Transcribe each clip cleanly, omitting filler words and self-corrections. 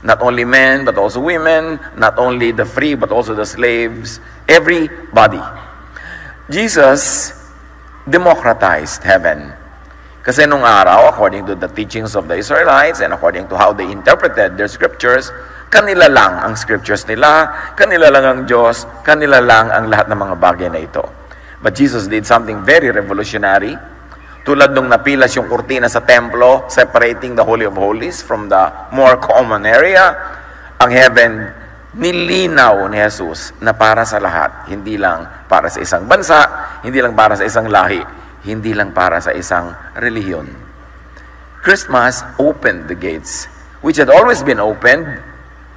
Not only men, but also women. Not only the free, but also the slaves. Everybody. Jesus democratized heaven. Kasi nung araw, according to the teachings of the Israelites and according to how they interpreted their scriptures, kanila lang ang scriptures nila, kanila lang ang Diyos, kanila lang ang lahat ng mga bagay na ito. But Jesus did something very revolutionary. Tulad nung napilas yung kurtina sa templo, separating the Holy of Holies from the more common area, ang heaven, nilinaw ni Jesus na para sa lahat. Hindi lang para sa isang bansa, hindi lang para sa isang lahi, hindi lang para sa isang relihiyon. Christmas opened the gates, which had always been opened,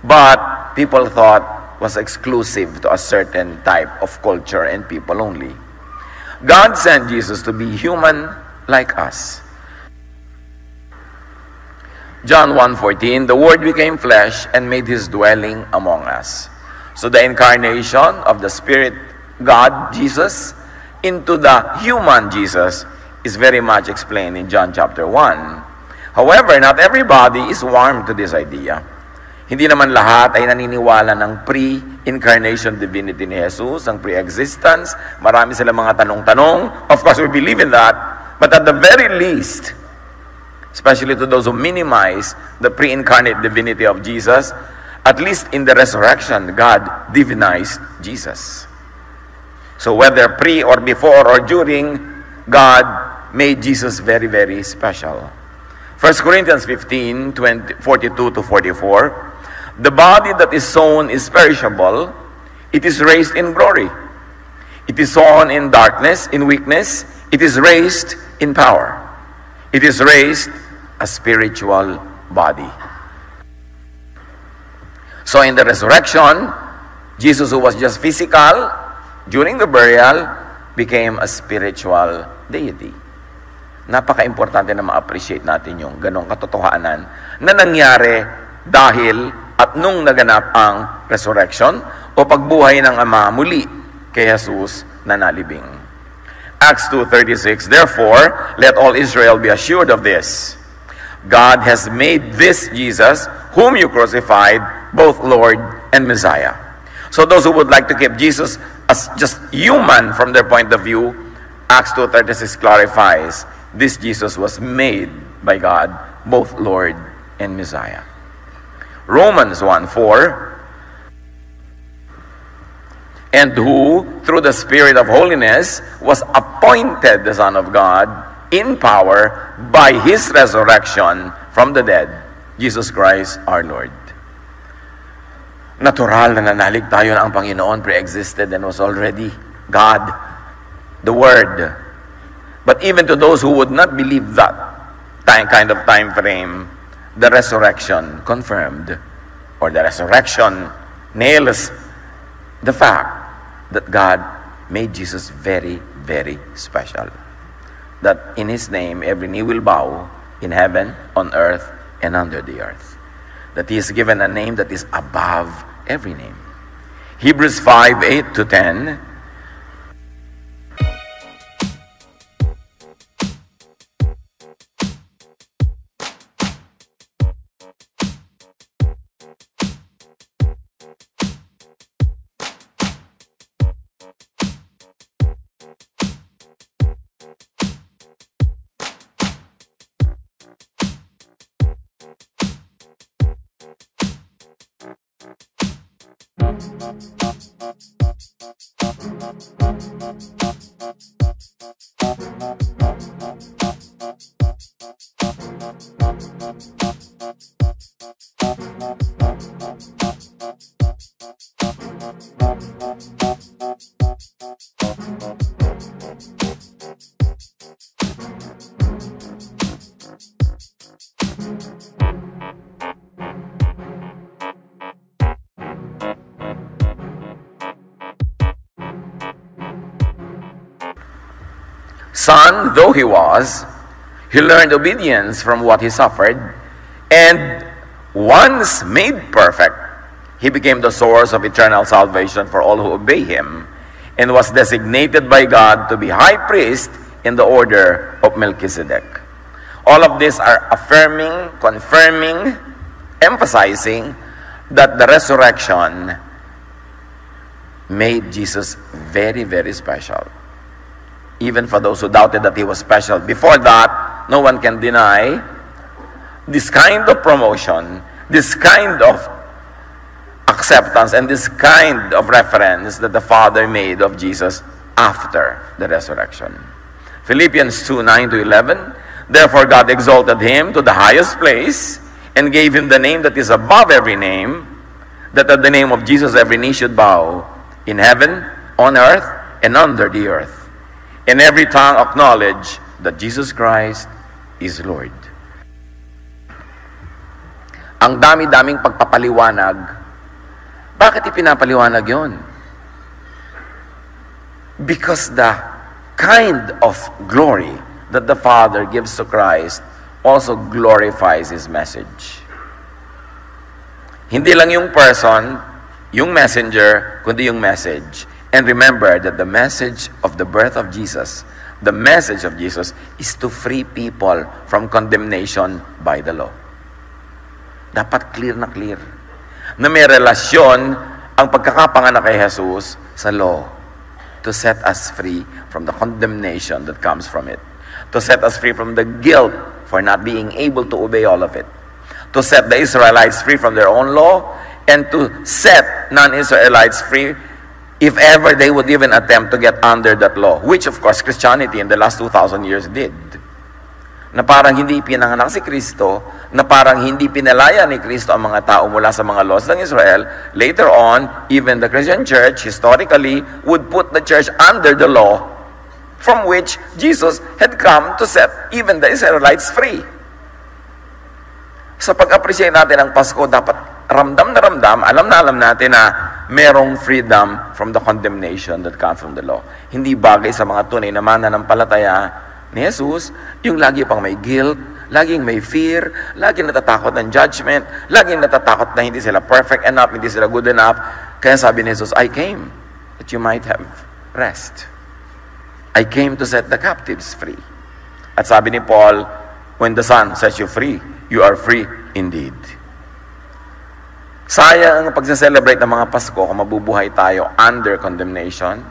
but people thought was exclusive to a certain type of culture and people only. God sent Jesus to be human like us. John 1:14, the Word became flesh and made His dwelling among us. So the incarnation of the Spirit, God, Jesus, into the human Jesus is very much explained in John chapter 1. However, not everybody is warm to this idea. Hindi naman lahat ay naniniwala ng pre-incarnation divinity ni Jesus, ang pre-existence. Marami silang mga tanong-tanong. Of course, we believe in that. But at the very least, especially to those who minimize the pre-incarnate divinity of Jesus, at least in the resurrection, God divinized Jesus. So whether pre or before or during, God made Jesus very, very special. 1 Corinthians 15, 42 to 44, the body that is sown is perishable, it is raised in glory. It is sown in darkness, in weakness, it is raised in power. It is raised a spiritual body. So in the resurrection, Jesus, who was just physical, during the burial, became a spiritual deity. Napaka-importante na ma-appreciate natin yung ganong katotohanan na nangyari dahil at nung naganap ang resurrection o pagbuhay ng Ama muli kay Jesus na nalibing. Acts 2:36, therefore, let all Israel be assured of this. God has made this Jesus, whom you crucified, both Lord and Messiah. So those who would like to keep Jesus as just human from their point of view, Acts 2:36 clarifies, this Jesus was made by God, both Lord and Messiah. Romans 1:4, and who, through the Spirit of holiness, was appointed the Son of God in power by His resurrection from the dead, Jesus Christ our Lord. Natural na nanalig tayo na ang Panginoon pre-existed and was already God, the Word. But even to those who would not believe that kind of time frame, the resurrection confirmed, or the resurrection nails the fact that God made Jesus very, very special. That in His name, every knee will bow in heaven, on earth, and under the earth. That He is given a name that is above every name. Hebrews 5:8 to 10. Son, though He was, He learned obedience from what He suffered, and once made perfect, He became the source of eternal salvation for all who obey Him, and was designated by God to be high priest in the order of Melchizedek. All of these are affirming, confirming, emphasizing that the resurrection made Jesus very, very special. Even for those who doubted that he was special. Before that, no one can deny this kind of promotion, this kind of acceptance, and this kind of reference that the Father made of Jesus after the resurrection. Philippians 2, 9-11, therefore God exalted him to the highest place and gave him the name that is above every name, that at the name of Jesus every knee should bow, in heaven, on earth, and under the earth, and every tongue acknowledge that Jesus Christ is Lord. Ang dami-daming pagpapaliwanag. Bakit ipinapaliwanag yun? Because the kind of glory that the Father gives to Christ also glorifies His message. Hindi lang yung person, yung messenger, kundi yung message. And remember that the message of the birth of Jesus, the message of Jesus is to free people from condemnation by the law. Dapat clear na clear. Na may relasyon ang pagkakapanganak kay Jesus sa law to set us free from the condemnation that comes from it. To set us free from the guilt for not being able to obey all of it. To set the Israelites free from their own law, and to set non-Israelites free if ever they would even attempt to get under that law, which of course Christianity in the last 2,000 years did. Na parang hindi pinanganak si Kristo, na parang hindi pinalaya ni Kristo ang mga tao mula sa mga laws ng Israel. Later on, even the Christian church, historically, would put the church under the law from which Jesus had come to set even the Israelites free. Sa pag-appreciate natin ang Pasko, dapat ramdam na ramdam, alam natin na merong freedom from the condemnation that comes from the law. Hindi bagay sa mga tunay na mananampalataya ni Jesus, yung lagi pang may guilt, laging may fear, laging natatakot ng judgment, laging natatakot na hindi sila perfect enough, hindi sila good enough. Kaya sabi ni Jesus, I came that you might have rest. I came to set the captives free. At sabi ni Paul, when the Son sets you free, you are free indeed. Sayang ang pagsa-celebrate ng mga Pasko kung mabubuhay tayo under condemnation,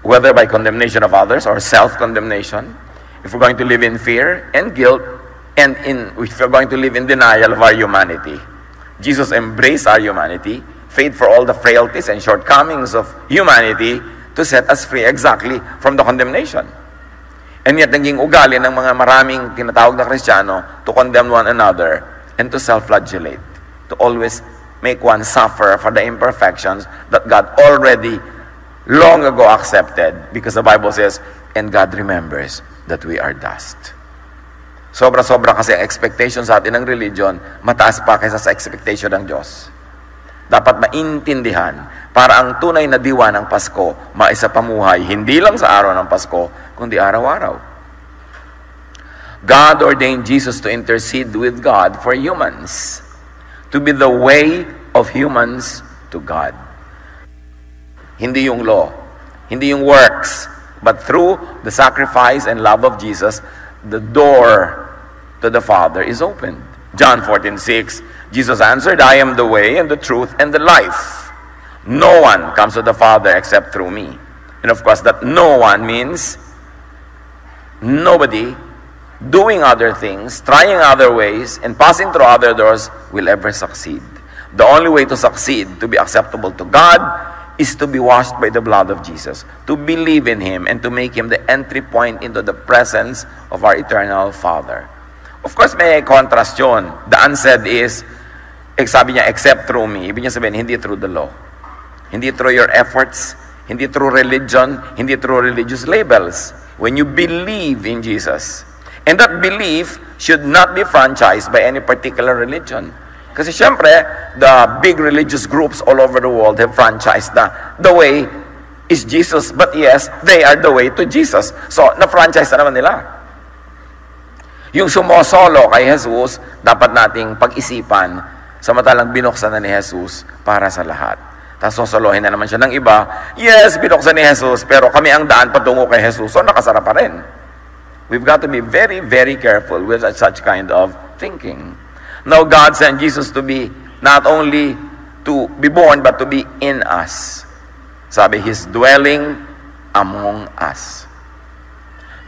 whether by condemnation of others or self-condemnation, if we're going to live in fear and guilt, and if we're going to live in denial of our humanity. Jesus embraced our humanity, paid for all the frailties and shortcomings of humanity to set us free exactly from the condemnation. And yet, naging ugali ng mga maraming tinatawag na Kristiyano to condemn one another and to self-flagellate, to always make one suffer for the imperfections that God already long ago accepted, because the Bible says, and God remembers that we are dust. Sobra-sobra kasi ang expectation sa atin ng religion, mataas pa kaysa sa expectation ng Diyos. Dapat maintindihan para ang tunay na diwa ng Pasko maisapamuhay, hindi lang sa araw ng Pasko, kundi araw-araw. God ordained Jesus to intercede with God for humans, to be the way of humans to God. Hindi yung law, hindi yung works, but through the sacrifice and love of Jesus, the door to the Father is opened. John 14:6, Jesus answered, I am the way and the truth and the life. No one comes to the Father except through me. And of course, that no one means nobody doing other things, trying other ways, and passing through other doors will ever succeed. The only way to succeed, to be acceptable to God, is to be washed by the blood of Jesus, to believe in Him, and to make Him the entry point into the presence of our eternal Father. Of course, may contrast yun. The unsaid is, sabi niya, except through me. Ibig niya sabihin, hindi through the law. Hindi through your efforts, hindi through religion, hindi through religious labels. When you believe in Jesus. And that belief should not be franchised by any particular religion. Kasi syempre, the big religious groups all over the world have franchised the way is Jesus. But yes, they are the way to Jesus. So, na-franchise na naman nila. Yung sumosolo kay Jesus, dapat nating pag-isipan, samantalang binuksan na ni Jesus para sa lahat. Tapos sosolohin na naman siya ng iba. Yes, binuksan ni Jesus, pero kami ang daan patungo kay Jesus. So, nakasara pa rin. We've got to be very, very careful with such kind of thinking. Now God sent Jesus to be not only to be born, but to be in us. Sabi, He's dwelling among us.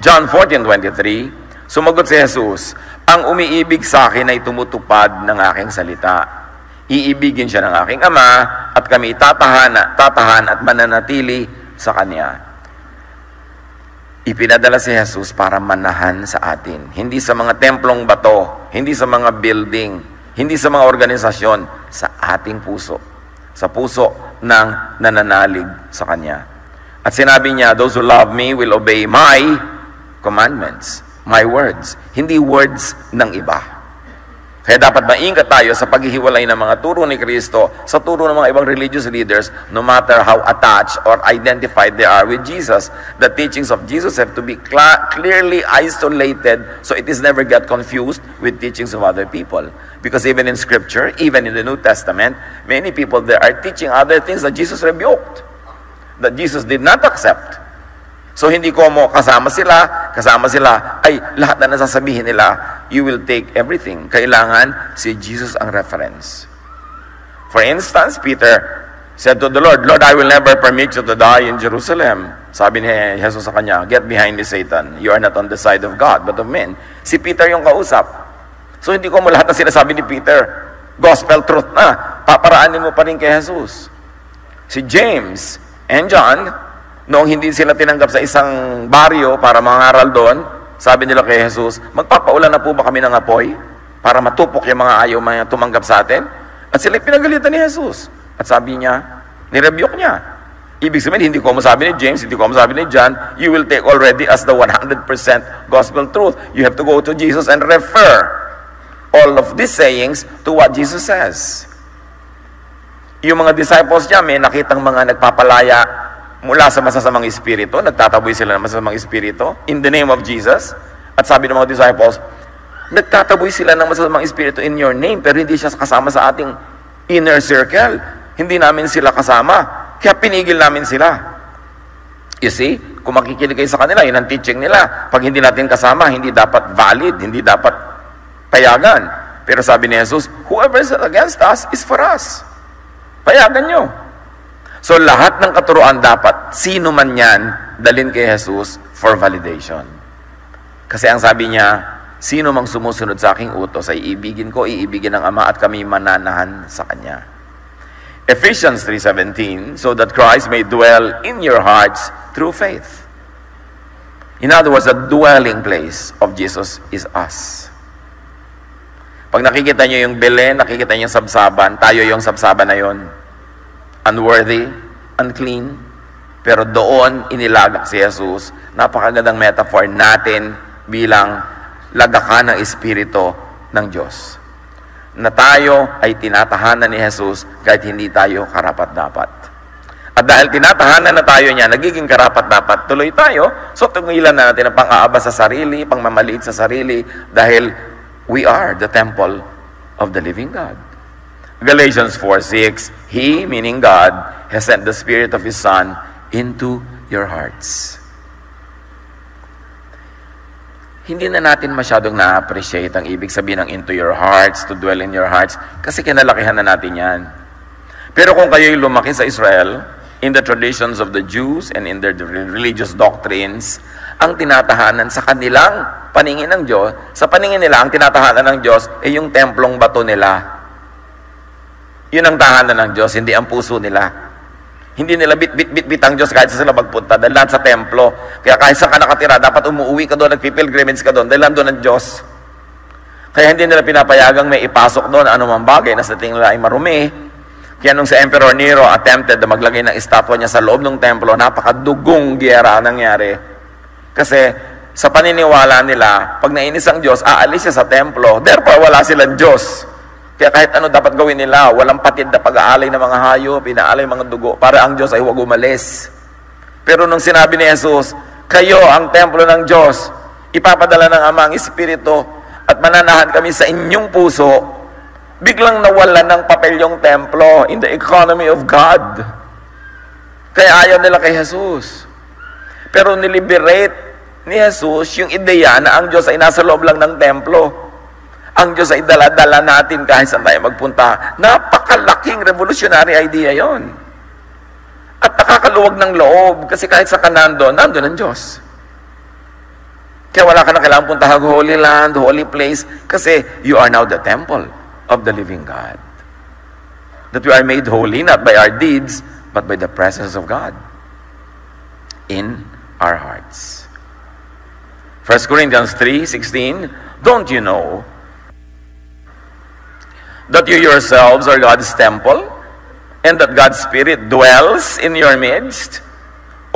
John 14:23, sumagot si Jesus, ang umiibig sa akin ay tumutupad ng aking salita. Iibigin siya ng aking Ama, at kami tatahan at mananatili sa Kanya. Ipinadala si Jesus para manahan sa atin. Hindi sa mga templong bato, hindi sa mga building, hindi sa mga organisasyon, sa ating puso. Sa puso ng nananalig sa Kanya. At sinabi niya, those who love me will obey my commandments, my words. Hindi words ng iba. Kaya dapat maingat tayo sa paghihiwalay ng mga turo ni Kristo sa turo ng mga ibang religious leaders, no matter how attached or identified they are with Jesus. The teachings of Jesus have to be clearly isolated so it is never get confused with teachings of other people. Because even in Scripture, even in the New Testament, many people there are teaching other things that Jesus rebuked, that Jesus did not accept. So hindi ko mo kasama sila, ay lahat na nasasabihin nila, you will take everything. Kailangan si Jesus ang reference. For instance, Peter said to the Lord, Lord, I will never permit you to die in Jerusalem. Sabi ni Jesus sa kanya, get behind me, Satan. You are not on the side of God, but of men. Si Peter yung kausap. So hindi ko mo lahat na sinasabi ni Peter, gospel truth na, paparaanin mo pa rin kay Jesus. Si James and John, noong hindi sila tinanggap sa isang baryo para mangaral doon, sabi nila kay Jesus, magpapaulan na po ba kami ng apoy para matupok yung mga ayaw mga tumanggap sa atin? At sila pinagalitan ni Jesus. At sabi niya, nirebuke niya. Ibig sabihin, hindi ko masabi ni James, hindi ko masabi ni John, you will take already as the 100% gospel truth. You have to go to Jesus and refer all of these sayings to what Jesus says. Yung mga disciples niya, may nakitang mga nagpapalaya mula sa masasamang espiritu, nagtataboy sila ng masasamang espiritu in the name of Jesus. At sabi ng mga disciples, nagtataboy sila ng masasamang espiritu in your name, pero hindi siya kasama sa ating inner circle. Hindi namin sila kasama, kaya pinigil namin sila. You see, kung makikinig kayo sa kanila, yun ang teaching nila. Pag hindi natin kasama, hindi dapat valid, hindi dapat payagan. Pero sabi ni Jesus, whoever is against us is for us. Payagan nyo. So lahat ng katuruan dapat, sino man yan, dalhin kay Jesus for validation. Kasi ang sabi niya, sino mang sumusunod sa aking utos ay iibigin ko, iibigin ng Ama at kami mananahan sa Kanya. Ephesians 3:17, so that Christ may dwell in your hearts through faith. In other words, the dwelling place of Jesus is us. Pag nakikita niyo yung Belen, nakikita niyo yung sabsaban, tayo yung sabsaban na yon. Unworthy, unclean, pero doon inilagak si Jesus. Napakagandang metaphor natin bilang lagakan ng Espiritu ng Diyos. Na tayo ay tinatahanan ni Jesus kahit hindi tayo karapat-dapat. At dahil tinatahanan na tayo niya, nagiging karapat-dapat, tuloy tayo, so tungilan na natin ang pang-aaba sa sarili, pangmamaliit sa sarili, dahil we are the temple of the living God. Galatians 4:6, He, meaning God, has sent the Spirit of His Son into your hearts. Hindi na natin masyadong na-appreciate ang ibig sabihin ng into your hearts, to dwell in your hearts, kasi kinalakihan na natin yan. Pero kung kayo'y lumaki sa Israel, in the traditions of the Jews and in their religious doctrines, ang tinatahanan sa kanilang paningin ng Diyos, sa paningin nila, ang tinatahanan ng Diyos ay yung templong bato nila. Yun ang tahanan ng Diyos, hindi ang puso nila. Hindi nila bit ang Diyos kahit sila magpunta, dahil lahat sa templo. Kaya kahit saan ka nakatira, dapat umuwi ka doon, nagpipilgrimage ka doon, dahil nandun ang Diyos. Kaya hindi nila pinapayagang may ipasok doon anumang bagay na sa tingin nila ay marumi. Kaya nung si Emperor Nero attempted na maglagay ng estatwa niya sa loob ng templo, napakadugong giyera nangyari. Kasi sa paniniwala nila, pag nainis ang Diyos, aalis siya sa templo, therefore wala silang Diyos. Kaya kahit ano dapat gawin nila, walang patid na pag-aalay ng mga hayop, pinaalay mga dugo, para ang Diyos ay huwag umalis. Pero nung sinabi ni Jesus, kayo ang templo ng Diyos, ipapadala ng Ama ang Espiritu, at mananahan kami sa inyong puso, biglang nawalan ng papel yung templo in the economy of God. Kaya ayaw nila kay Jesus. Pero niliberate ni Jesus yung ideya na ang Diyos ay nasa loob lang ng templo. ang Diyos ay dala-dala natin kahit saan tayo magpunta. Napakalaking revolutionary idea yon. At nakakaluwag ng loob kasi kahit sa kanando, nandun ang Diyos. Kaya wala ka na kailangang puntahan Holy Land, Holy Place, kasi you are now the temple of the living God. That we are made holy not by our deeds, but by the presence of God in our hearts. 1 Corinthians 3:16, don't you know that you yourselves are God's temple and that God's Spirit dwells in your midst?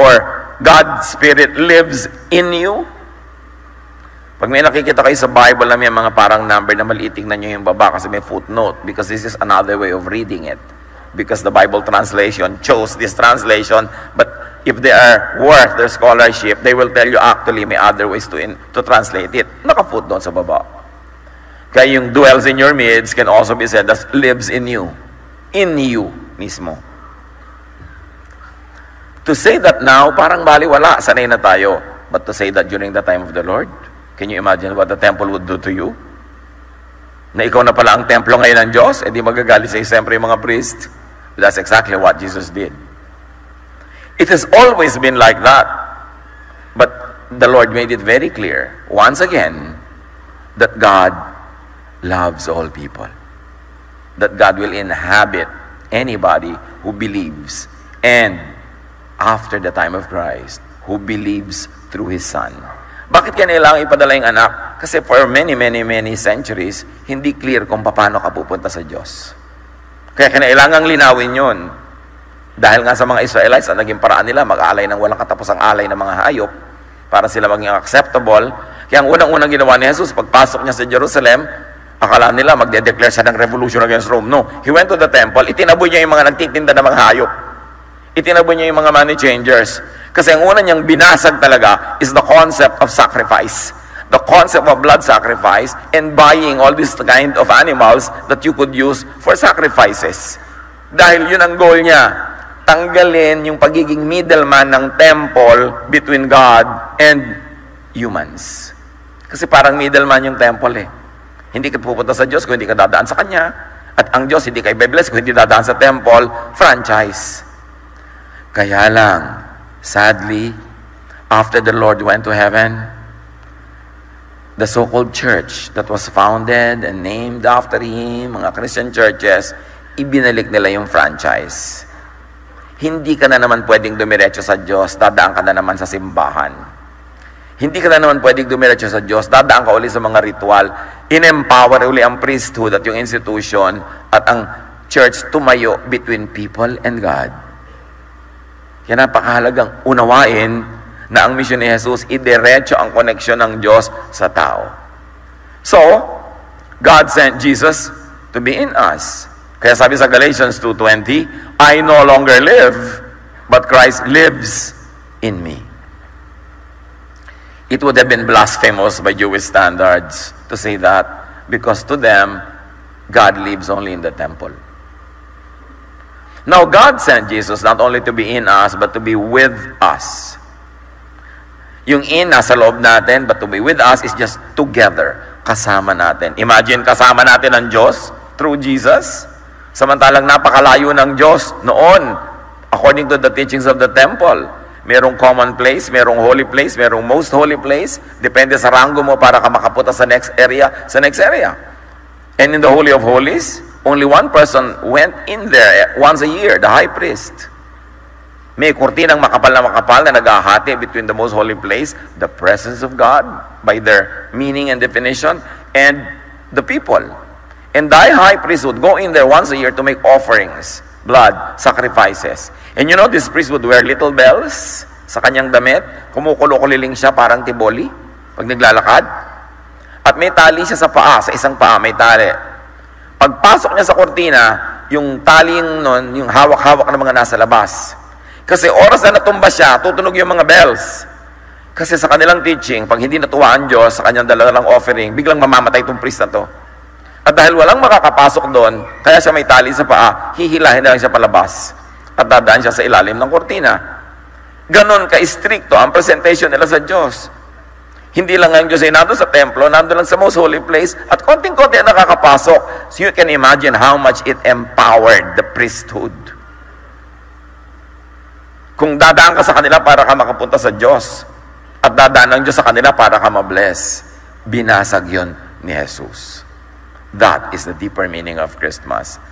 Or God's Spirit lives in you? Pag may nakikita kayo sa Bible na may mga parang number na maliit, tingnan nyo yung baba kasi may footnote, because this is another way of reading it. Because the Bible translation chose this translation, but if they are worth their scholarship, they will tell you actually may other ways to translate it. Naka-footnote sa baba. Kaya yung dwells in your midst can also be said as lives in you. In you mismo. To say that now, parang baliwala, sanay na tayo. But to say that during the time of the Lord, can you imagine what the temple would do to you? Na ikaw na pala ang templo ngayon ng Diyos, di magagalit sa'yo siyempre yung mga priest. That's exactly what Jesus did. It has always been like that. But the Lord made it very clear, once again, that God loves all people. That God will inhabit anybody who believes. And after the time of Christ, who believes through His Son. Bakit kailangan ipadala yung anak? Kasi for many centuries, hindi clear kung paano ka pupunta sa Diyos. Kaya kailangang linawin yun. Dahil nga sa mga Israelites, ang naging paraan nila, mag-alay ng walang katapusang alay ng mga hayop para sila maging acceptable. Kaya ang unang-unang ginawa ni Jesus, pagpasok niya sa Jerusalem, akala nila magde-declare siya ng revolution against Rome. No. He went to the temple, itinaboy niya yung mga nagtitinda ng mga hayop. Itinaboy niya yung mga money changers. Kasi ang una niyang binasag talaga is the concept of sacrifice. The concept of blood sacrifice and buying all these kind of animals that you could use for sacrifices. Dahil yun ang goal niya. Tanggalin yung pagiging middleman ng temple between God and humans. Kasi parang middleman yung temple eh. Hindi ka pupunta sa Diyos kung hindi ka dadaan sa Kanya. At ang Diyos hindi ka i-bless kung hindi dadaan sa temple. Franchise. Kaya lang, sadly, after the Lord went to heaven, the so-called church that was founded and named after Him, mga Christian churches, ibinalik nila yung franchise. Hindi ka na naman pwedeng dumiretso sa Diyos, dadaan ka na naman sa simbahan. Hindi ka na naman pwedeng dumiretso sa Diyos, dadaan ka uli sa mga ritual. In-empower uli ang priesthood at yung institution at ang church tumayo between people and God. Kaya napakahalagang unawain na ang misyon ni Jesus, idiretso ang koneksyon ng Diyos sa tao. So, God sent Jesus to be in us. Kaya sabi sa Galatians 2:20, I no longer live, but Christ lives in me. It would have been blasphemous by Jewish standards to say that, because to them, God lives only in the temple. Now, God sent Jesus not only to be in us, but to be with us. Yung in, nasa loob natin, but to be with us is just together, kasama natin. Imagine, kasama natin ang Diyos through Jesus. Samantalang napakalayo ng Diyos noon, according to the teachings of the temple. Merong common place, merong holy place, merong most holy place. Depende sa rango mo para ka makapunta sa next area. And in the Holy of Holies, only one person went in there once a year, the high priest. May kurtinang makapal na naghahati between the most holy place, the presence of God, by their meaning and definition, and the people. And the high priest would go in there once a year to make offerings, blood, sacrifices. And you know, this priest would wear little bells sa kanyang damit. Kumukulo-kuliling siya parang tiboli pag naglalakad. At may tali siya sa paa, sa isang paa may tali. Pagpasok niya sa kurtina, yung taling nun, yung hawak-hawak ng mga nasa labas. Kasi oras na natumba siya, tutunog yung mga bells. Kasi sa kanilang teaching, pag hindi natuwa ang Diyos sa kanyang dalalang offering, biglang mamamatay itong priest na to. At dahil walang makakapasok doon, kaya siya may tali sa paa, hihilahin na lang siya palabas. At dadaan siya sa ilalim ng kurtina. Ganon ka-stricto ang presentation nila sa Diyos. Hindi lang ang Diyos ay nandun sa templo, nandun lang sa most holy place, at konting-konti ang nakakapasok. So you can imagine how much it empowered the priesthood. Kung dadaan ka sa kanila para ka makapunta sa Diyos, at dadaan ng Diyos sa kanila para ka mabless, binasag yun ni Jesus. That is the deeper meaning of Christmas.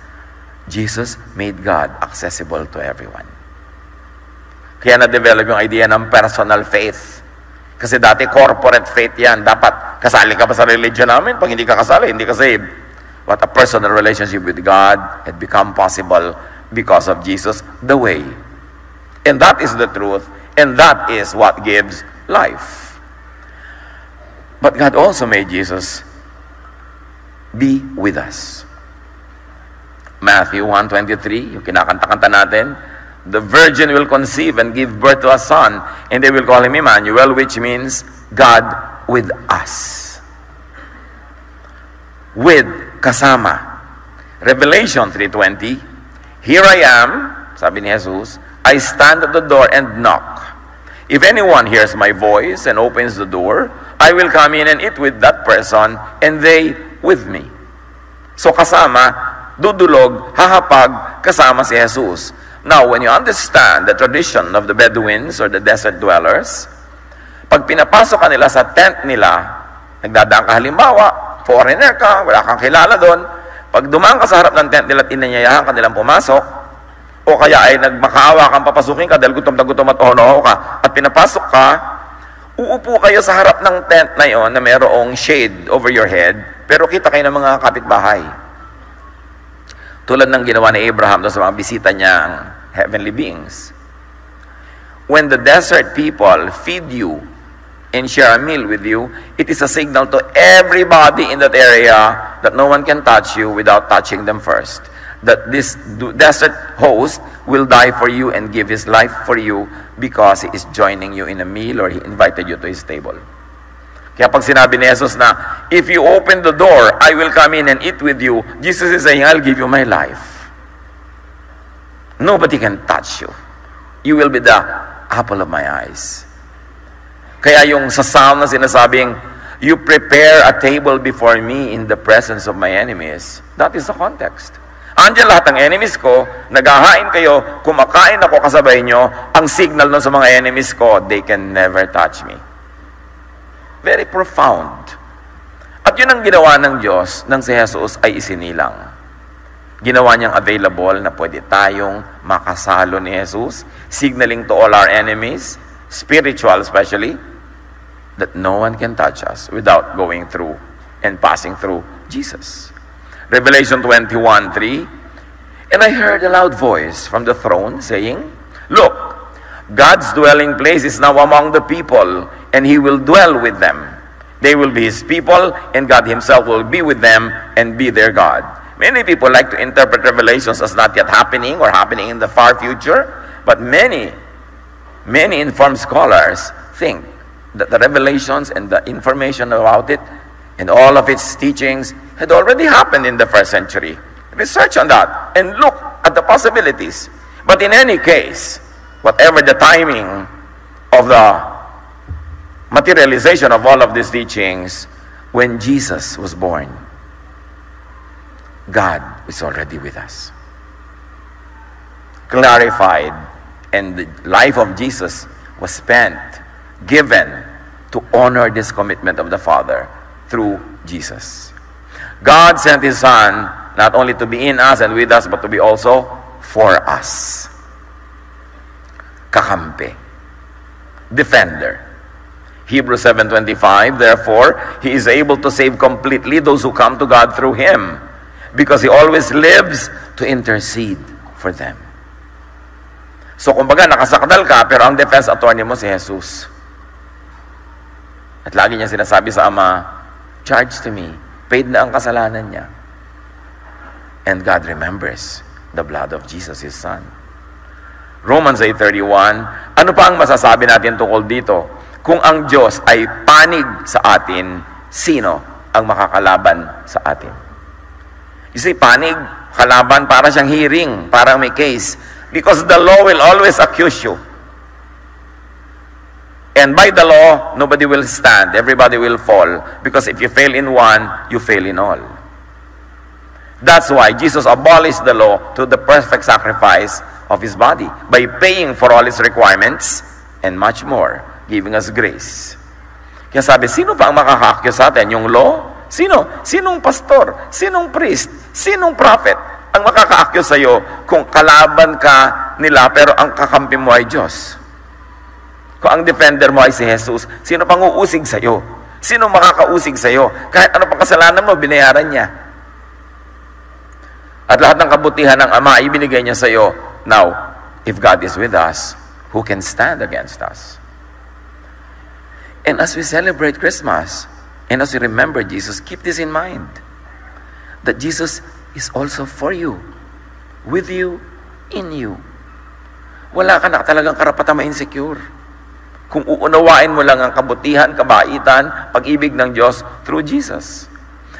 Jesus made God accessible to everyone. Kaya na-develop yung idea ng personal faith. Kasi dati corporate faith yan. Dapat kasali ka pa sa religion namin. Pag hindi ka kasali, hindi ka saved. But a personal relationship with God had become possible because of Jesus, the way. And that is the truth. And that is what gives life. But God also made Jesus be with us. Matthew 1:23, yung kinakanta-kanta natin, the virgin will conceive and give birth to a son, and they will call him Emmanuel, which means God with us. With, kasama. Revelation 3:20, here I am, sabi ni Jesus, I stand at the door and knock. If anyone hears my voice and opens the door, I will come in and eat with that person, and they with me. So kasama, dudulog, hahapag, kasama si Jesus. Now, when you understand the tradition of the Bedouins or the desert dwellers, pag pinapasok ka nila sa tent nila, nagdadaan ka halimbawa, foreigner ka, wala kang kilala doon, pag dumaan ka sa harap ng tent nila at inanyayahan ka nilang pumasok, o kaya ay nagmakaawa kang papasukin ka dahil gutom na gutom at oho ka, at pinapasok ka, uupo kayo sa harap ng tent na yon na mayroong shade over your head, pero kita kayo ng mga kapitbahay. Tulad ng ginawa ni Abraham sa mga bisita niyang heavenly beings. When the desert people feed you and share a meal with you, it is a signal to everybody in that area that no one can touch you without touching them first. That this desert host will die for you and give his life for you because he is joining you in a meal or he invited you to his table. Kaya pag sinabi ni Jesus na, if you open the door, I will come in and eat with you, Jesus is saying, I'll give you my life. Nobody can touch you. You will be the apple of my eyes. Kaya yung sa Psalm na sinasabing, you prepare a table before me in the presence of my enemies. That is the context. Andiyan lahat ng enemies ko, naghahain kayo, kumakain ako kasabay nyo, ang signal nun sa mga enemies ko, they can never touch me. Very profound. At yun ang ginawa ng Diyos nang si Jesus ay isinilang. Ginawa niyang available na pwede tayong makasalo ni Jesus, signaling to all our enemies, spiritual especially, that no one can touch us without going through and passing through Jesus. Revelation 21:3, and I heard a loud voice from the throne saying, look, God's dwelling place is now among the people, and He will dwell with them. They will be His people, and God Himself will be with them and be their God. Many people like to interpret Revelations as not yet happening or happening in the far future, but many informed scholars think that the Revelations and the information about it and all of its teachings had already happened in the first century. Research on that and look at the possibilities. But in any case, whatever the timing of the materialization of all of these teachings, when Jesus was born, God is already with us. Clarified, and the life of Jesus was spent, given to honor this commitment of the Father through Jesus. God sent His Son not only to be in us and with us, but to be also for us. Kakampi. Defender. Hebrews 7:25, therefore, He is able to save completely those who come to God through Him, because He always lives to intercede for them. So, kumbaga, nakasakdal ka, pero ang defense attorney mo si Jesus. At lagi niya sinasabi sa Ama, charge to me, paid na ang kasalanan niya. And God remembers the blood of Jesus, His Son. Romans 8:31, ano pa ang masasabi natin tungkol dito? Kung ang Diyos ay panig sa atin, sino ang makakalaban sa atin? You see, panig, kalaban, para siyang hearing, parang may case. Because the law will always accuse you. And by the law, nobody will stand. Everybody will fall. Because if you fail in one, you fail in all. That's why Jesus abolished the law through the perfect sacrifice of His body, by paying for all His requirements and much more, giving us grace. Kaya sabi, sino pa ang makaka-accuse sa atin? Yung law? Sino? Sinong pastor? Sinong priest? Sinong prophet ang makaka-accuse sa'yo kung kalaban ka nila pero ang kakampi mo ay Diyos? Kung ang defender mo ay si Jesus, sino pang uusig sa'yo? Sino makakausig sa'yo? Kahit ano pang kasalanan mo, binayaran niya. At lahat ng kabutihan ng Ama ay binigay niya sa iyo. Now, if God is with us, who can stand against us? And as we celebrate Christmas, and as we remember Jesus, keep this in mind, that Jesus is also for you, with you, in you. Wala ka na talagang karapatang ma-insecure. Kung uunawain mo lang ang kabutihan, kabaitan, pag-ibig ng Diyos through Jesus.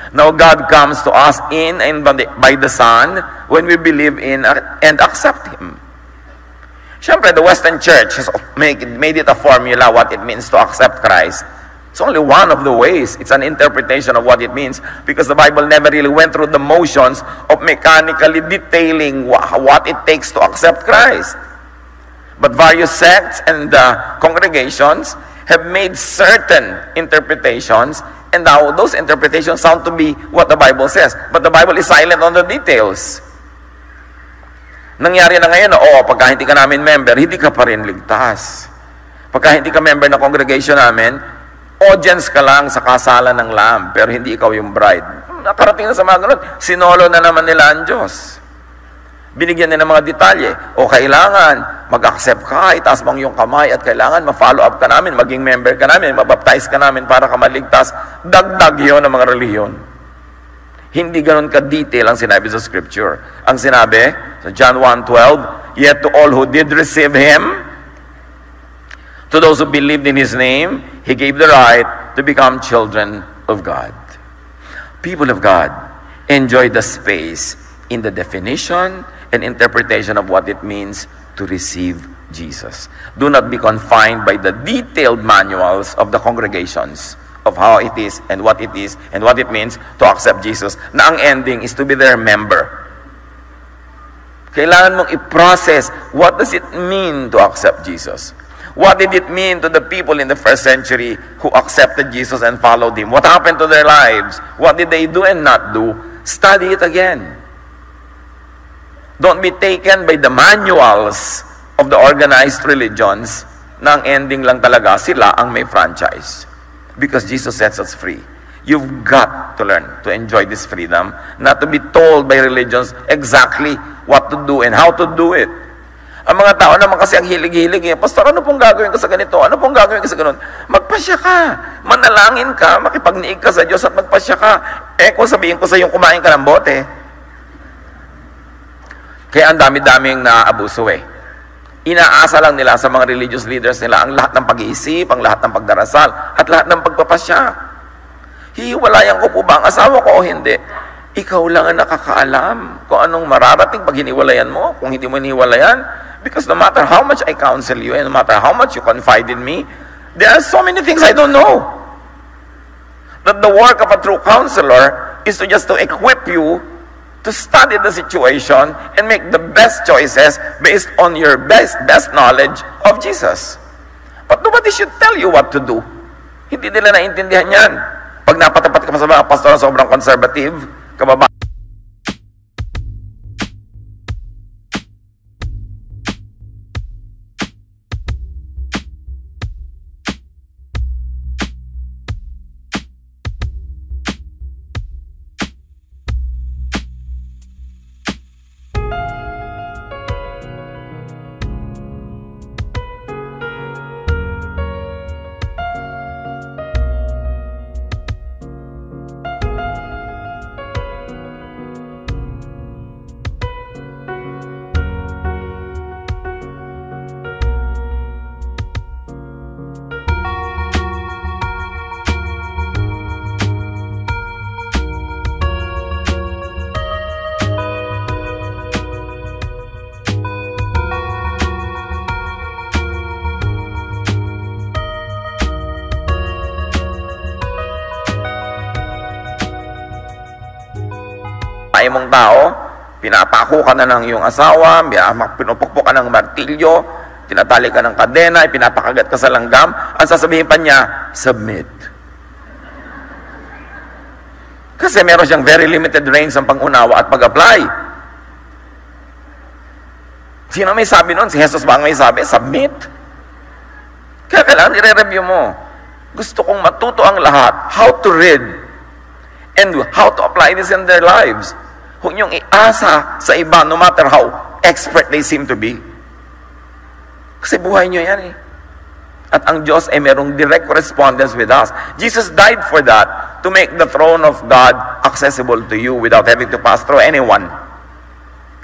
Now God comes to us in and by the Son when we believe in and accept Him. Siyempre, the Western Church has made it a formula what it means to accept Christ. It's only one of the ways. It's an interpretation of what it means, because the Bible never really went through the motions of mechanically detailing what it takes to accept Christ. But various sects and congregations have made certain interpretations, and now those interpretations sound to be what the Bible says. But the Bible is silent on the details. Nangyari na ngayon na, pagka hindi ka namin member, hindi ka pa rin ligtas. Pagka hindi ka member ng congregation namin, audience ka lang sa kasalan ng Lamb, pero hindi ikaw yung bride. Nakarating na sa mga ganun, sinolo na naman nila ang Diyos. Binigyan nila ng mga detalye. Kailangan mag-accept ka, itaas mo yung kamay, at kailangan ma-follow up ka namin, maging member ka namin, mabaptize ka namin para ka maligtas. Dagdag yun ng mga reliyon. Hindi ganun ka-detail ang sinabi sa Scripture. Ang sinabi sa John 1:12, yet to all who did receive Him, to those who believed in His name, He gave the right to become children of God. People of God, enjoy the space in the definition and interpretation of what it means to receive Jesus. Do not be confined by the detailed manuals of the congregations of how it is and what it means to accept Jesus, na ang ending is to be their member. Kailangan mong i-process, what does it mean to accept Jesus? What did it mean to the people in the first century who accepted Jesus and followed Him? What happened to their lives? What did they do and not do? Study it again. Don't be taken by the manuals of the organized religions na ang ending lang talaga sila ang may franchise. Because Jesus sets us free. You've got to learn to enjoy this freedom, not to be told by religions exactly what to do and how to do it. Ang mga tao naman kasi ang hilig-hilig, Pastor, ano pong gagawin ko sa ganito? Ano pong gagawin ko sa ganun? Magpasya ka, manalangin ka, makipagniig ka sa Diyos at magpasya ka. Kung sabihin ko sa iyo, kumain ka ng bote. Kaya ang dami-daming naaabuso Inaasa lang nila sa mga religious leaders nila ang lahat ng pag-iisip, ang lahat ng pagdarasal, at lahat ng pagpapasya. Hihiwalayan ko po ba ang asawa ko o hindi? Ikaw lang ang nakakaalam kung anong mararating pag hiniwalayan mo, kung hindi mo hiniwalayan. Because no matter how much I counsel you, and no matter how much you confide in me, there are so many things I don't know. That the work of a true counselor is just to equip you to study the situation and make the best choices based on your best knowledge of Jesus. But nobody should tell you what to do. Hindi nila naintindihan yan. Pag napatapat ka pa sa mga pastor na sobrang conservative, kababa. babae mong tao, pinapako ka na ng iyong asawa, pinupukpok ka ng martilyo, tinatali ka ng kadena, pinapakagat ka sa langgam, ang sasabihin pa niya, submit. Kasi meron siyang very limited range ng pangunawa at pag-apply. Sino may sabi nun? Si Jesus ba ang may sabi? Submit. Kaya kailangan i-review mo. Gusto kong matuto ang lahat how to read and how to apply this in their lives. Huwag niyong iasa sa iba no matter how expert they seem to be. Kasi buhay niyo yan eh. At ang Diyos ay merong direct correspondence with us. Jesus died for that, to make the throne of God accessible to you without having to pass through anyone.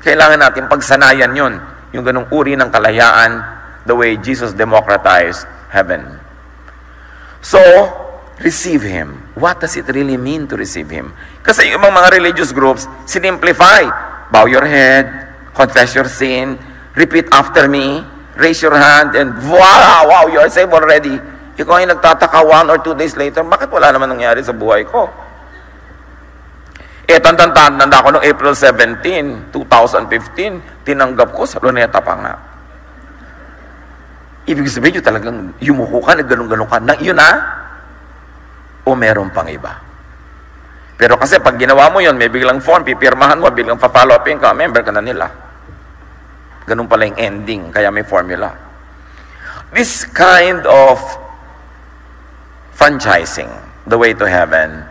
Kailangan natin pagsanayan yun, yung ganung uri ng kalayaan, the way Jesus democratized heaven. So, receive Him. What does it really mean to receive Him? Kasi yung mga religious groups, sinimplify. Bow your head, confess your sin, repeat after me, raise your hand, and voila, wow, you are saved already. Ikaw ay nagtataka 1 or 2 days later, bakit wala naman nangyari sa buhay ko? Tanda ko noong April 17, 2015, tinanggap ko sa Luneta pa nga. Ibig sabihin nyo talagang yumuko ka, nagganong-ganong ka, yun na? O meron pang iba? Pero kasi pag ginawa mo yun, may biglang form, pipirmahan mo, biglang pa-follow upin ka, member ka na nila. Ganun pala yung ending, kaya may formula. This kind of franchising, the way to heaven,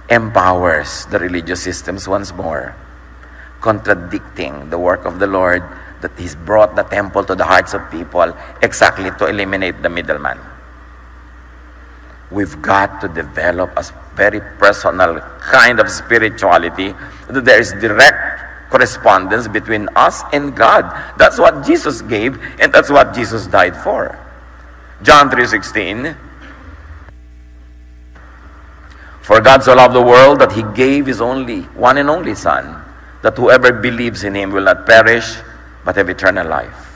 empowers the religious systems once more, contradicting the work of the Lord that He's brought the temple to the hearts of people exactly to eliminate the middleman. We've got to develop a very personal kind of spirituality that there is direct correspondence between us and God. That's what Jesus gave, and that's what Jesus died for. John 3:16. For God so loved the world that He gave His one and only Son, that whoever believes in Him will not perish, but have eternal life.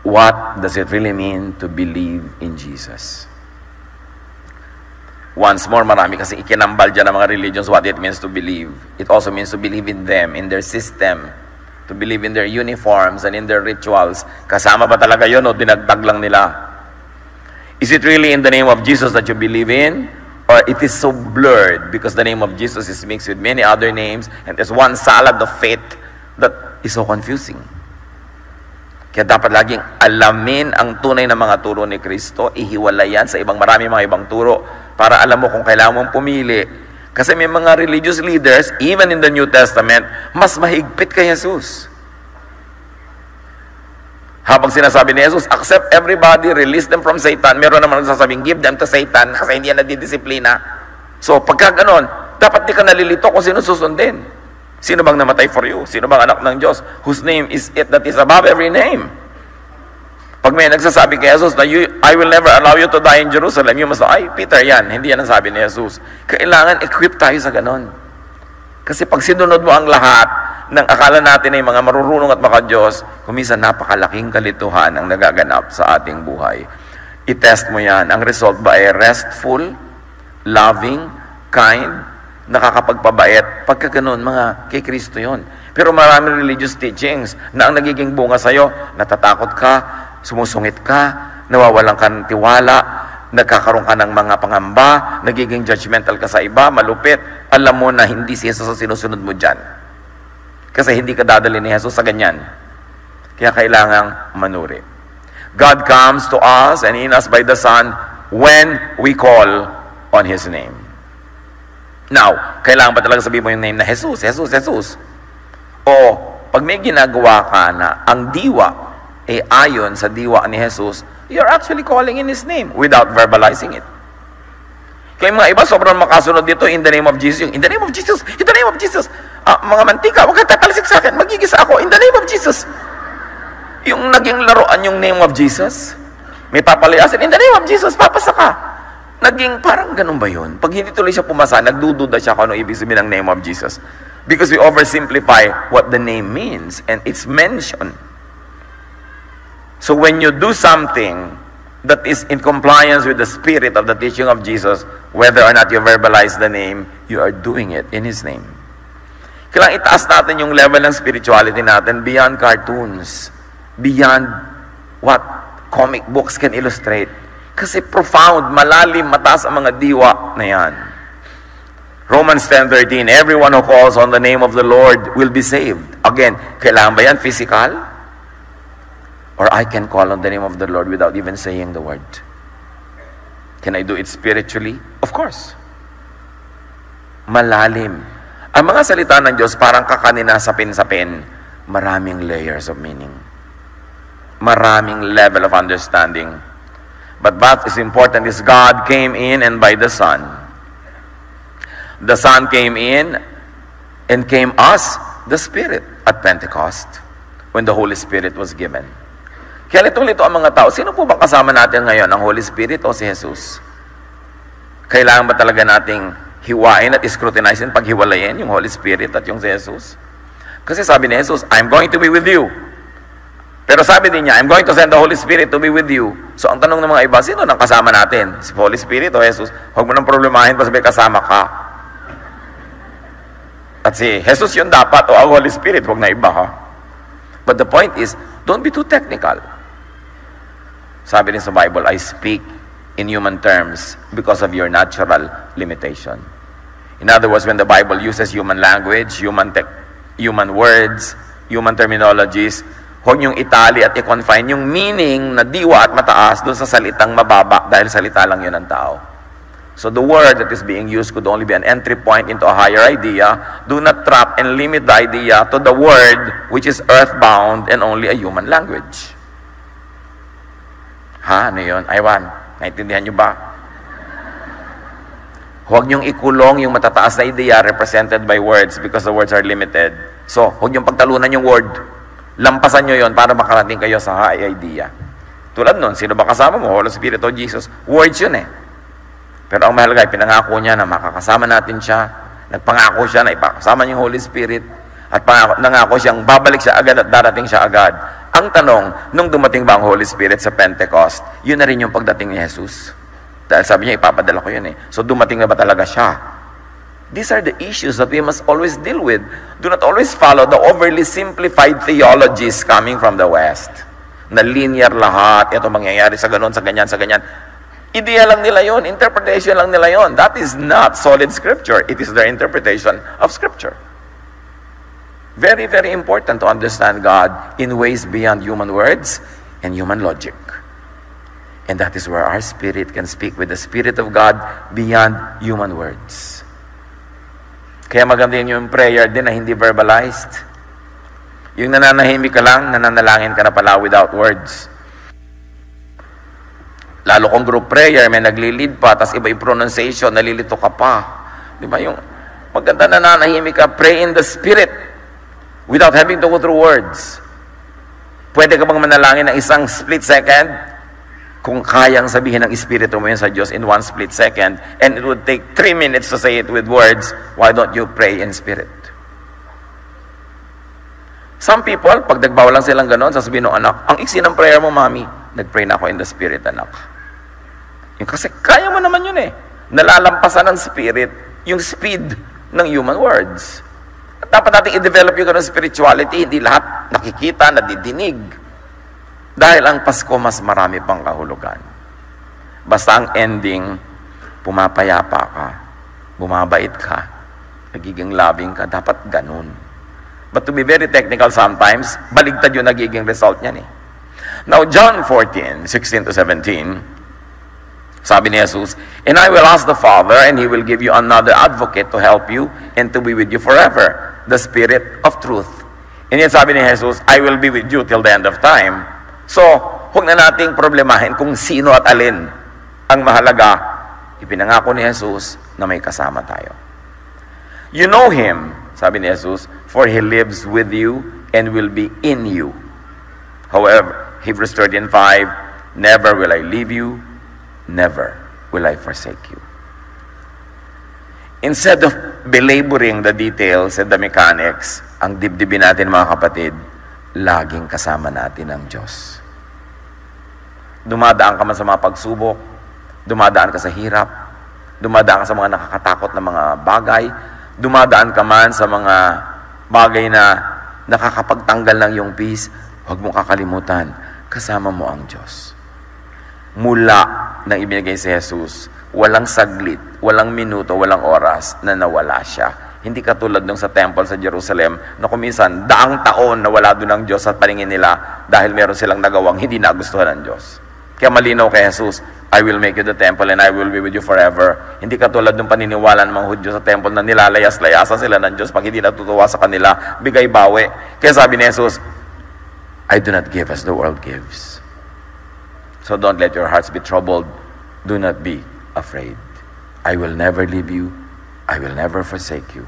What does it really mean to believe in Jesus? Once more, marami kasi ikinambal dyan ng mga religions what it means to believe. It also means to believe in them, in their system, to believe in their uniforms and in their rituals. Kasama ba talaga yun o dinagdag lang nila? Is it really in the name of Jesus that you believe in? Or it is so blurred because the name of Jesus is mixed with many other names and there's one salad of faith that is so confusing. Kaya dapat laging alamin ang tunay na mga turo ni Kristo, ihiwalay yan sa marami mga ibang turo, para alam mo kung kailangan mong pumili. Kasi may mga religious leaders, even in the New Testament, mas mahigpit kay Jesus. Habang sinasabi ni Jesus, accept everybody, release them from Satan, meron naman nagsasabing, give them to Satan, kasi hindi yan nadidisiplina. So, pagka ganon, dapat di ka nalilito kung sino susundin. Sino bang namatay for you? Sino bang anak ng Diyos? Whose name is it that is above every name? Pag may nagsasabi kay Jesus na I will never allow you to die in Jerusalem, you must know, ay, Peter, yan. Hindi yan ang sabi ni Jesus. Kailangan equip tayo sa ganon. Kasi pag sinunod mo ang lahat ng akala natin ay mga marurunong at maka-Diyos, kuminsan napakalaking kalituhan ang nagaganap sa ating buhay. I-test mo yan. Ang result ba ay restful, loving, kind, nakakapagpabait? Pagka ganon, mga kay Kristo yun. Pero maraming religious teachings na ang nagiging bunga sa'yo, natatakot ka, sumusungit ka, nawawalan ka ng tiwala, nagkakaroon ka ng mga pangamba, nagiging judgmental ka sa iba, malupit. Alam mo na hindi si Jesus ang sinusunod mo dyan. Kasi hindi ka dadali ni Jesus sa ganyan. Kaya kailangang manuri. God comes to us and in us by the Son when we call on His name. Now, kailangan ba talaga sabihin mo yung name na Jesus, Jesus, Jesus? O, pag may ginagawa ka na ang diwa ayon sa diwa ni Jesus, you're actually calling in His name without verbalizing it. Kaya mga iba, sobrang makasunod dito, in the name of Jesus. In the name of Jesus, in the name of Jesus. Mga mantika, huwag ka tatalisik sa akin, magigisa ako, in the name of Jesus. Yung naging laruan yung name of Jesus, may papalayasin, in the name of Jesus, papasa ka. Naging parang ganun ba yun? Pag hindi tuloy siya pumasa, nagdududa siya kung ano ibig sabihin ng name of Jesus. Because we oversimplify what the name means, and it's mentioned. So when you do something that is in compliance with the spirit of the teaching of Jesus, Whether or not you verbalize the name, you are doing it in His name. Kailangan itaas natin yung level ng spirituality natin beyond cartoons, beyond what comic books can illustrate. Kasi profound, malalim, mataas ang mga diwa na yan. Romans 10:13, everyone who calls on the name of the Lord will be saved. Again, kailangan ba yan physical? Or I can call on the name of the Lord without even saying the word? Can I do it spiritually? Of course. Malalim. Ang mga salita ng Diyos parang kakanina sapin-sapin. Maraming layers of meaning. Maraming level of understanding. But what is important is God came in and by the Son. The Son came in and came us, the Spirit, at Pentecost when the Holy Spirit was given. Kaya litong-lito ang mga tao, sino po ba kasama natin ngayon? Ang Holy Spirit o si Jesus? Kailangan ba talaga nating hiwain at scrutinizein, paghiwalayin yung Holy Spirit at yung si Jesus? Kasi sabi ni Jesus, I'm going to be with you. Pero sabi din niya, I'm going to send the Holy Spirit to be with you. So ang tanong ng mga iba, sino nang kasama natin? Si Holy Spirit o Jesus? Huwag mo nang problemahin pa sabi kasama ka. At si Jesus yun dapat o ang Holy Spirit, huwag na iba ha. But the point is, don't be too technical. Sabi din sa Bible, I speak in human terms because of your natural limitation. In other words, when the Bible uses human language, human words, human terminologies, huwag niyong itali at i-confine yung meaning na diwa at mataas doon sa salitang mababa dahil salita lang yun ng tao. So the word that is being used could only be an entry point into a higher idea. Do not trap and limit the idea to the word which is earthbound and only a human language. Ha? Ano yun? Aywan, naintindihan niyo ba? Huwag niyong ikulong yung matataas na idea represented by words because the words are limited. So, huwag niyong pagtalunan yung word. Lampasan nyo yon para makarating kayo sa high idea. Tulad nun, sino ba kasama mo? Holy Spirit o Jesus? Words yun eh. Pero ang mahalaga, pinangako niya na makakasama natin siya. Nagpangako siya na ipakasama niya yung Holy Spirit. At nangako siyang babalik siya agad at darating siya agad. Ang tanong, nung dumating ba ang Holy Spirit sa Pentecost, yun na rin yung pagdating ni Jesus. Dahil sabi niya, ipapadala ko yun eh. So dumating na ba talaga siya? These are the issues that we must always deal with. Do not always follow the overly simplified theologies coming from the West. Na linear lahat, ito mangyayari sa ganon, sa ganyan, sa ganyan. Idea lang nila yon, interpretation lang nila yon. That is not solid scripture. It is their interpretation of scripture. Very, very important to understand God in ways beyond human words and human logic. And that is where our spirit can speak with the Spirit of God beyond human words. Kaya maganda yung prayer din na hindi verbalized. Yung nananahimik ka lang, nananalangin ka na pala without words. Lalo kung group prayer, may nagli-lead pa, tas iba yung pronunciation, nalilito ka pa. Di ba yung maganda nananahimik ka, pray in the Spirit without having to go through words. Pwede ka bang manalangin ng isang split second? Kung kayang sabihin ng Espiritu mo yun sa Diyos in 1 split second, and it would take 3 minutes to say it with words, why don't you pray in Spirit? Some people, pag nagbawa lang silang ganon, sasabihin ng anak, ang iksi ng prayer mo, Mami, nag-pray na ako in the Spirit, anak. Yung kasi kaya mo naman yun eh. Nalalampasan ng Spirit yung speed ng human words. At dapat natin i-develop yung ganong spirituality, hindi lahat nakikita, nadidinig. Dahil ang Pasko, mas marami pang kahulugan. Basta ang ending, pumapayapa ka, bumabait ka, nagiging loving ka, dapat ganun. But to be very technical sometimes, baligtad yung nagiging result niyan eh. Now, John 14:16-17, sabi ni Jesus, and I will ask the Father, and He will give you another advocate to help you and to be with you forever, the Spirit of truth. And yet sabi ni Jesus, I will be with you till the end of time. So, huwag na nating problemahin kung sino at alin. Ang mahalaga, ipinangako ni Jesus na may kasama tayo. You know Him, sabi ni Jesus, for He lives with you and will be in you. However, Hebrews 13:5, never will I leave you, never will I forsake you. Instead of belaboring the details and the mechanics, ang dibdibin natin mga kapatid, laging kasama natin ang Diyos. Dumadaan ka man sa mga pagsubok, dumadaan ka sa hirap, dumadaan ka sa mga nakakatakot na mga bagay, dumadaan ka man sa mga bagay na nakakapagtanggal ng iyong peace, huwag mong kakalimutan, kasama mo ang Diyos. Mula nang ibinigay si Jesus, walang saglit, walang minuto, walang oras na nawala siya. Hindi katulad nung sa temple sa Jerusalem na kuminsan, daang taon na wala doon ang Diyos sa paningin nila dahil meron silang nagawang hindi nagustuhan ng Diyos. Kaya malinaw kay Jesus, I will make you the temple and I will be with you forever. Hindi katulad ng paniniwala ng mga Hudyo sa temple na nilalayas-layasan sila ng Diyos pag hindi natutuwa sa kanila, bigay bawi. Kaya sabi ni Jesus, I do not give as the world gives. So don't let your hearts be troubled. Do not be afraid. I will never leave you. I will never forsake you.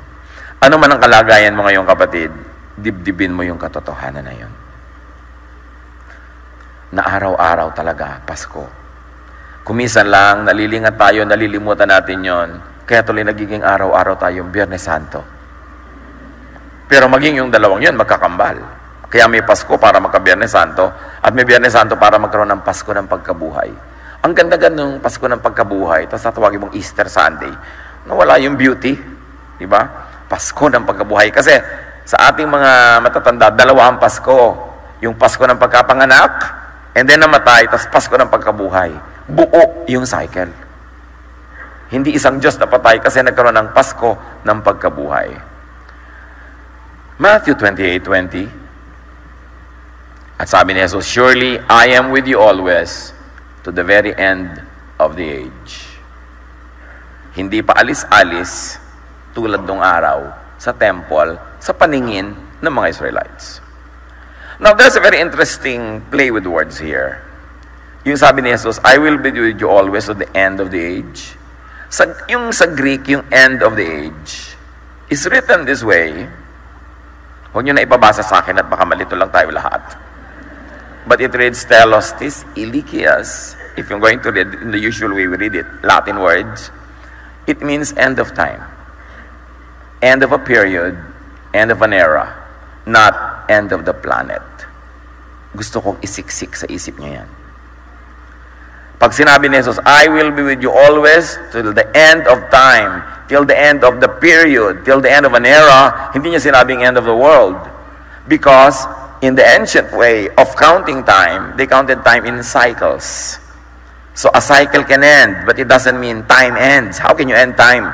Ano man ang kalagayan mo ngayon, kapatid, dibdibin mo yung katotohanan na yun. Na araw-araw talaga, Pasko. Kumisan lang, nalilingat tayo, nalilimutan natin yon. Kaya tuloy nagiging araw-araw tayong Biyernes Santo. Pero maging yung dalawang yun, magkakambal. Kaya may Pasko para magka-Biyernes Santo, at may Biyernes Santo para magkaroon ng Pasko ng pagkabuhay. Ang ganda-ganda ng Pasko ng pagkabuhay, tapos tatawagin mong Easter Sunday, nawala yung beauty, di ba? Pasko ng pagkabuhay. Kasi sa ating mga matatanda, dalawa ang Pasko. Yung Pasko ng pagkapanganak, and then namatay, tapos Pasko ng pagkabuhay. Buo yung cycle. Hindi isang Diyos na patay kasi nagkaroon ng Pasko ng pagkabuhay. Matthew 28:20. At sabi ni Jesus, surely I am with you always to the very end of the age. Hindi pa alis-alis tulad nung araw sa temple sa paningin ng mga Israelites. Now, there's a very interesting play with words here. Yung sabi ni Jesus, I will be with you always to the end of the age. Yung sa Greek, yung end of the age, is written this way. Huwag nyo na ipabasa sa akin at baka malito lang tayo lahat. But it reads, Telostis ilikias. If you're going to read in the usual way we read it, Latin words, it means end of time. End of a period, end of an era, not end of the planet. Gusto kong isiksik sa isip niya yan. Pag sinabi ni Jesus, I will be with you always till the end of time, till the end of the period, till the end of an era, hindi niya sinabing end of the world. Because in the ancient way of counting time, they counted time in cycles. So a cycle can end, but it doesn't mean time ends. How can you end time?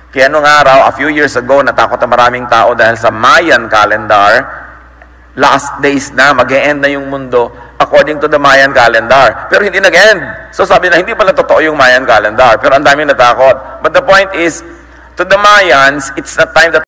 Kaya nung araw, a few years ago, natakot na maraming tao dahil sa Mayan calendar, last days na, mag-e-end na yung mundo according to the Mayan calendar. Pero hindi nag-end. So sabi na, hindi pala totoo yung Mayan calendar. Pero ang daming natakot. But the point is, to the Mayans, it's the time that